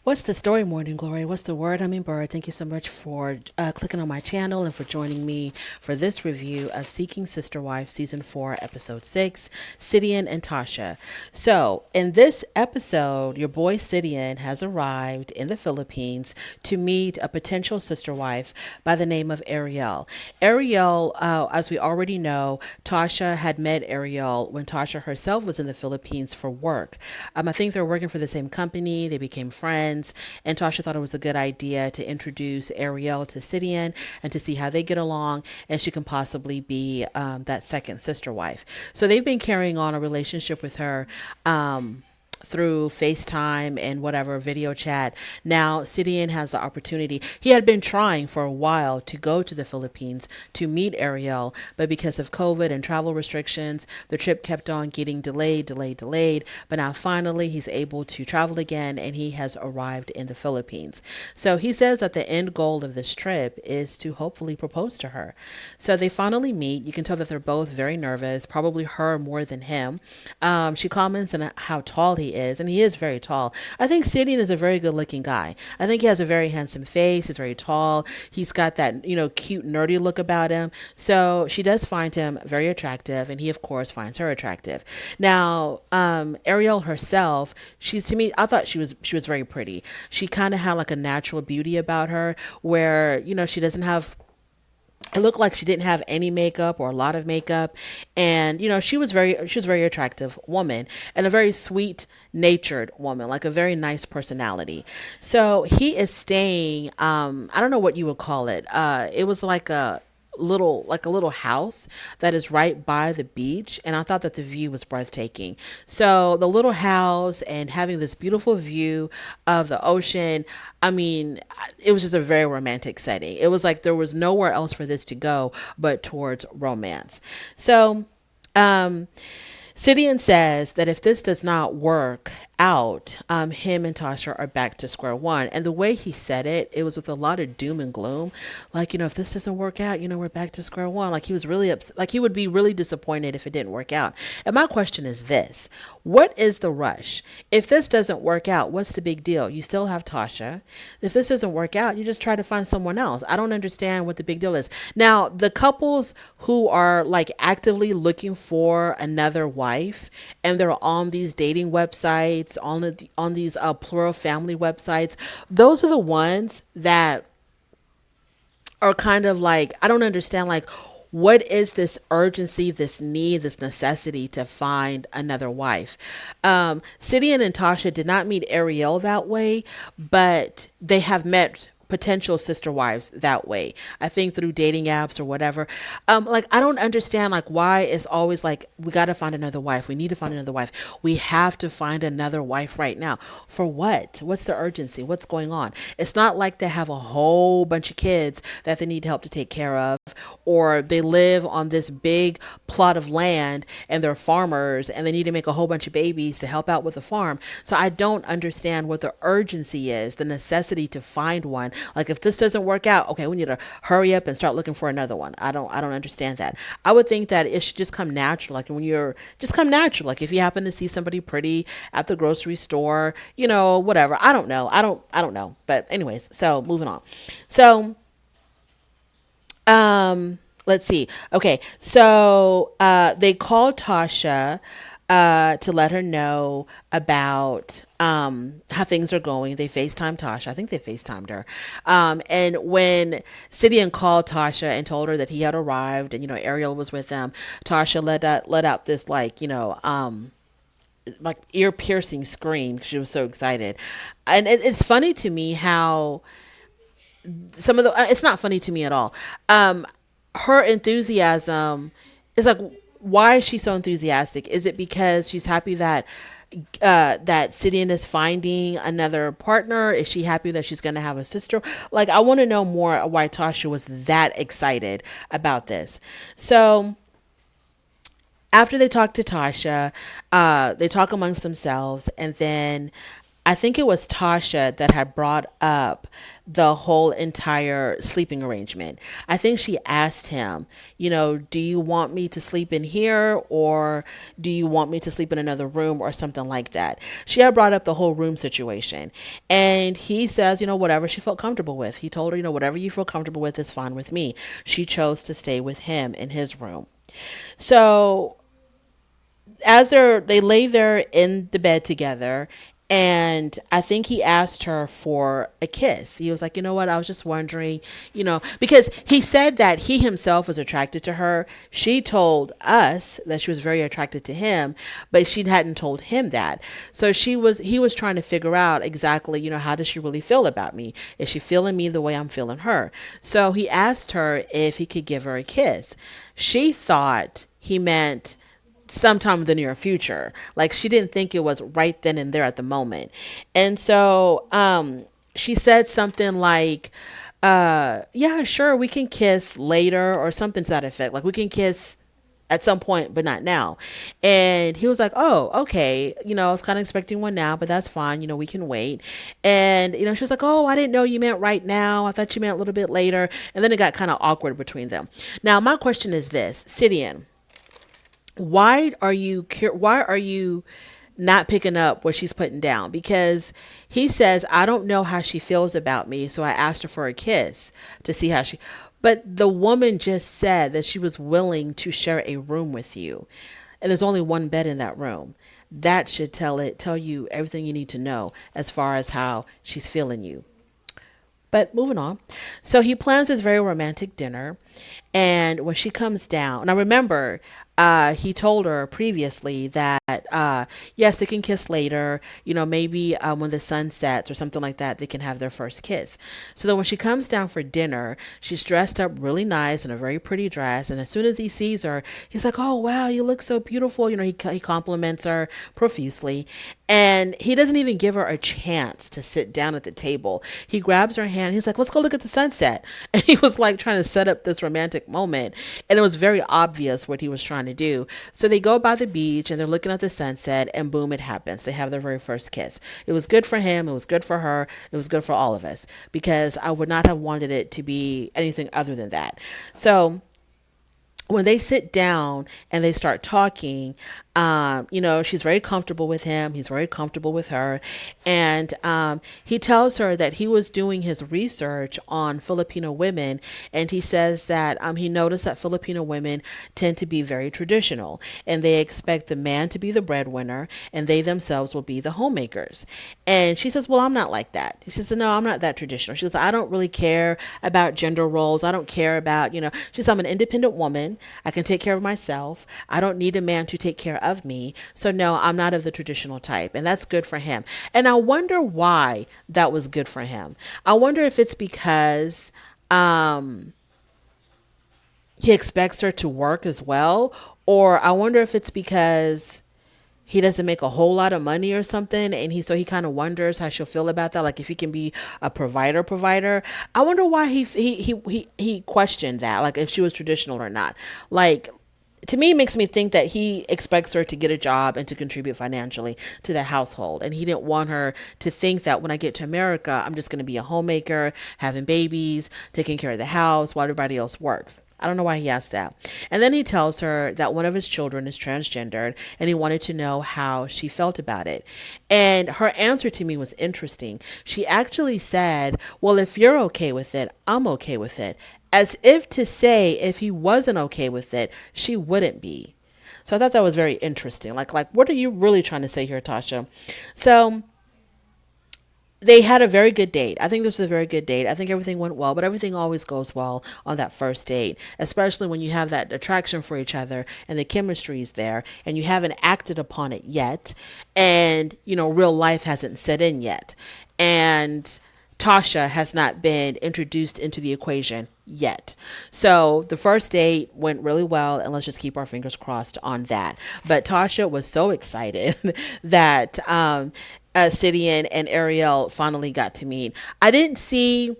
What's the story, Morning Glory? What's the word, Hummingbird? Thank you so much for clicking on my channel and for joining me for this review of Seeking Sister Wife Season 4, Episode 6, Sidian and Tosha. So, in this episode, your boy Sidian has arrived in the Philippines to meet a potential sister wife by the name of Ariel. Ariel, as we already know, Tosha had met Ariel when Tasha herself was in the Philippines for work. I think they were working for the same company. They became friends, and Tasha thought it was a good idea to introduce Ariel to Sidian and to see how they get along, and she can possibly be that second sister wife. So they've been carrying on a relationship with her. Through FaceTime and whatever video chat. Now, Sidian has the opportunity. He had been trying for a while to go to the Philippines to meet Ariel, but because of COVID and travel restrictions, the trip kept on getting delayed. But now finally, he's able to travel again and he has arrived in the Philippines. So he says that the end goal of this trip is to hopefully propose to her. So they finally meet. You can tell that they're both very nervous, probably her more than him. She comments on how tall he is, and he is very tall. I think Sidian is a very good looking guy. I think he has a very handsome face. He's very tall. He's got that, cute, nerdy look about him. So she does find him very attractive, and he, of course, finds her attractive. Now, Ariel herself, she's to me, I thought she was very pretty. She kind of had like a natural beauty about her where, she doesn't have it looked like she didn't have any makeup or a lot of makeup, and she was very attractive woman and a very sweet natured woman, like a very nice personality. So he is staying, I don't know what you would call it. It was like a little house that is right by the beach, and I thought that the view was breathtaking. So the little house and having this beautiful view of the ocean, I mean, it was just a very romantic setting. It was like there was nowhere else for this to go but towards romance. So um Sidian says that if this does not work out, him and Tasha are back to square one. And the way he said it, it was with a lot of doom and gloom. Like, if this doesn't work out, we're back to square one. Like he was really upset. Like he would be really disappointed if it didn't work out. And my question is this: what is the rush? If this doesn't work out, what's the big deal? You still have Tasha. If this doesn't work out, you just try to find someone else. I don't understand what the big deal is. Now, the couples who are like actively looking for another wife and they're on these dating websites, on these plural family websites, those are the ones that are kind of like, I don't understand, like, what is this urgency, this need, this necessity to find another wife? Sidian and Tasha did not meet Ariel that way, but they have met potential sister wives that way. I think through dating apps or whatever. Like I don't understand like why it's always like we got to find another wife. We need to find another wife. We have to find another wife right now. For what? What's the urgency? What's going on? It's not like they have a whole bunch of kids that they need help to take care of, or they live on this big plot of land and they're farmers and they need to make a whole bunch of babies to help out with the farm. So I don't understand what the urgency is, the necessity to find one. Like if this doesn't work out, okay, we need to hurry up and start looking for another one. I don't understand that. I would think that it should just come natural. Like when you're just come natural. Like if you happen to see somebody pretty at the grocery store, whatever. I don't know. I don't know. But anyways, so moving on. So let's see. Okay, so they called Tasha to let her know about how things are going. They FaceTimed Tasha. I think they FaceTimed her. And when Sidian called Tasha and told her that he had arrived and Ariel was with them, Tasha let out this like ear piercing scream because she was so excited. And it's funny to me how some of the it's not funny to me at all. Her enthusiasm is like, why is she so enthusiastic? Is it because she's happy that that Sidian is finding another partner? Is she happy that she's going to have a sister? Like, I want to know more why Tasha was that excited about this. So after they talk to Tasha, they talk amongst themselves, and then I think it was Tasha that had brought up the whole entire sleeping arrangement. I think she asked him, do you want me to sleep in here, or do you want me to sleep in another room or something like that? She had brought up the whole room situation. And he says, whatever she felt comfortable with. He told her, whatever you feel comfortable with is fine with me. She chose to stay with him in his room. So as they lay there in the bed together, and I think he asked her for a kiss. He was like, you know what, I was just wondering, because he said that he himself was attracted to her. She told us that she was very attracted to him, but she hadn't told him that. So he was trying to figure out exactly, how does she really feel about me? Is she feeling me the way I'm feeling her? So he asked her if he could give her a kiss. She thought he meant sometime in the near future. Like, she didn't think it was right then and there at the moment. And so she said something like, yeah, sure, we can kiss later, or something to that effect. Like, we can kiss at some point, but not now. And he was like, oh, okay. I was kind of expecting one now, but that's fine. We can wait. And, she was like, oh, I didn't know you meant right now. I thought you meant a little bit later. And then it got kind of awkward between them. Now, my question is this, Sidian, why are you not picking up what she's putting down? Because he says, I don't know how she feels about me, so I asked her for a kiss to see how she, but the woman just said that she was willing to share a room with you, and there's only one bed in that room. That should tell you everything you need to know as far as how she's feeling you. But moving on. So he plans this very romantic dinner. And when she comes down, and I remember he told her previously that, yes, they can kiss later, maybe when the sun sets or something like that, they can have their first kiss. So then when she comes down for dinner, she's dressed up really nice in a very pretty dress. And as soon as he sees her, he's like, oh, wow, you look so beautiful. He compliments her profusely. And he doesn't even give her a chance to sit down at the table. He grabs her hand. He's like, let's go look at the sunset. And he was like trying to set up this romantic moment. And it was very obvious what he was trying to do. So they go by the beach and they're looking at the sunset, and boom, it happens. They have their very first kiss. It was good for him. It was good for her. It was good for all of us, because I would not have wanted it to be anything other than that. So when they sit down and they start talking, she's very comfortable with him. He's very comfortable with her. And he tells her that he was doing his research on Filipino women. And he says that he noticed that Filipino women tend to be very traditional, and they expect the man to be the breadwinner and they themselves will be the homemakers. And she says, well, I'm not like that. He says, no, I'm not that traditional. She says, I don't really care about gender roles. I don't care about, she says, I'm an independent woman. I can take care of myself. I don't need a man to take care of me. So no, I'm not of the traditional type. And that's good for him. And I wonder why that was good for him. I wonder if it's because he expects her to work as well. Or I wonder if it's because he doesn't make a whole lot of money or something, and he kind of wonders how she'll feel about that, like if he can be a provider. I wonder why he questioned that, like if she was traditional or not. Like, to me, it makes me think that he expects her to get a job and to contribute financially to the household. And he didn't want her to think that when I get to America, I'm just going to be a homemaker, having babies, taking care of the house while everybody else works. I don't know why he asked that. And then he tells her that one of his children is transgendered, and he wanted to know how she felt about it. And her answer to me was interesting. She actually said, well, if you're okay with it, I'm okay with it. As if to say, if he wasn't okay with it, she wouldn't be. So I thought that was very interesting. Like, what are you really trying to say here, Tosha? So they had a very good date. I think this was a very good date. I think everything went well, but everything always goes well on that first date, especially when you have that attraction for each other and the chemistry is there and you haven't acted upon it yet. And, real life hasn't set in yet. And Tosha has not been introduced into the equation yet. So the first date went really well, and let's just keep our fingers crossed on that. But Tosha was so excited that Sidian and Ariel finally got to meet. I didn't see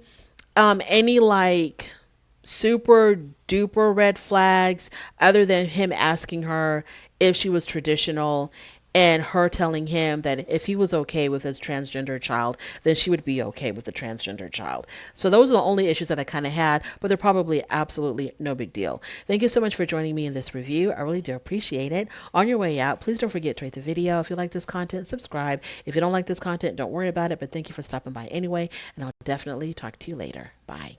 any like super duper red flags other than him asking her if she was traditional and her telling him that if he was okay with his transgender child, then she would be okay with the transgender child. So those are the only issues that I kind of had, but they're probably absolutely no big deal. Thank you so much for joining me in this review. I really do appreciate it. On your way out, please don't forget to rate the video. If you like this content, subscribe. If you don't like this content, don't worry about it, but thank you for stopping by anyway, and I'll definitely talk to you later. Bye.